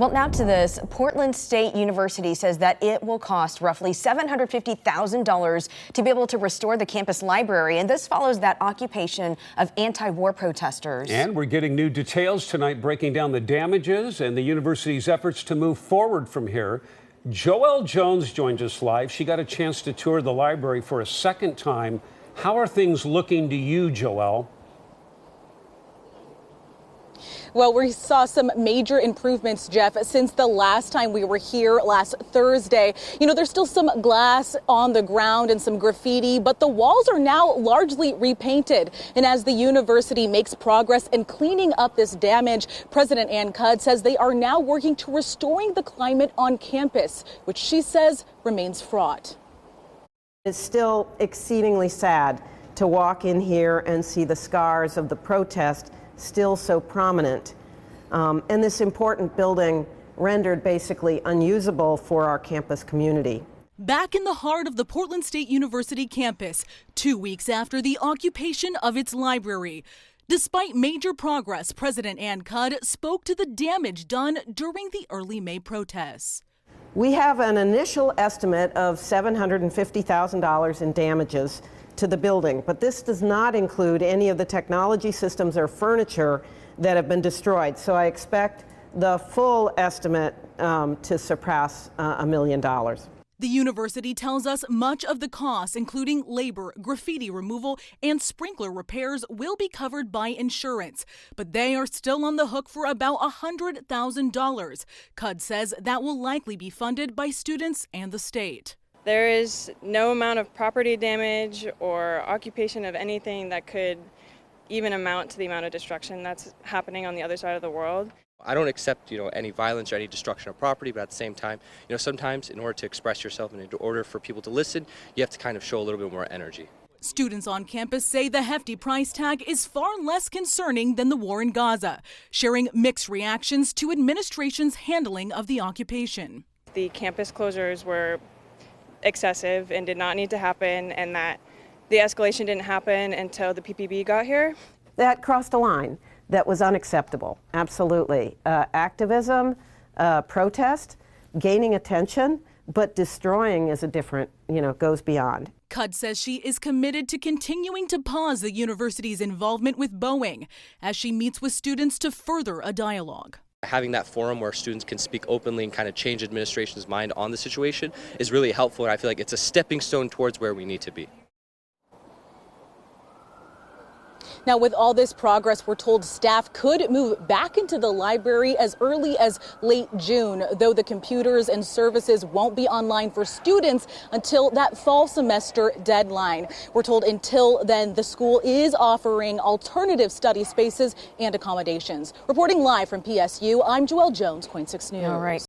Well, now to this. Portland State University says that it will cost roughly $750,000 to be able to restore the campus library, and this follows that occupation of anti-war protesters. And we're getting new details tonight, breaking down the damages and the university's efforts to move forward from here. Joelle Jones joins us live. She got a chance to tour the library for a second time. How are things looking to you, Joelle? Well, we saw some major improvements, Jeff, since the last time we were here last Thursday. You know, there's still some glass on the ground and some graffiti, but the walls are now largely repainted. And as the university makes progress in cleaning up this damage, President Ann Cudd says they are now working to restoring the climate on campus, which she says remains fraught. It's still exceedingly sad to walk in here and see the scars of the protest still so prominent, and this important building rendered basically unusable for our campus community. Back in the heart of the Portland State University campus, 2 weeks after the occupation of its library. Despite major progress, President Ann Cudd spoke to the damage done during the early May protests. We have an initial estimate of $750,000 in damages to the building, but this does not include any of the technology systems or furniture that have been destroyed. So I expect the full estimate to surpass $1 million. The university tells us much of the costs, including labor, graffiti removal, and sprinkler repairs, will be covered by insurance. But they are still on the hook for about $100,000. Cudd says that will likely be funded by students and the state. There is no amount of property damage or occupation of anything that could even amount to the amount of destruction that's happening on the other side of the world. I don't accept, any violence or any destruction of property, but at the same time, sometimes in order to express yourself and in order for people to listen, you have to kind of show a little bit more energy. Students on campus say the hefty price tag is far less concerning than the war in Gaza, sharing mixed reactions to administration's handling of the occupation. The campus closures were excessive and did not need to happen, and that the escalation didn't happen until the PPB got here. That crossed a line that was unacceptable, absolutely. Activism, protest, gaining attention, but destroying is a different, goes beyond. Cudd says she is committed to continuing to pause the university's involvement with Boeing as she meets with students to further a dialogue. Having that forum where students can speak openly and kind of change administration's mind on the situation is really helpful, and I feel like it's a stepping stone towards where we need to be. Now, with all this progress, we're told staff could move back into the library as early as late June, though the computers and services won't be online for students until that fall semester deadline. We're told until then, the school is offering alternative study spaces and accommodations. Reporting live from PSU, I'm Joelle Jones, KOIN 6 News. All right.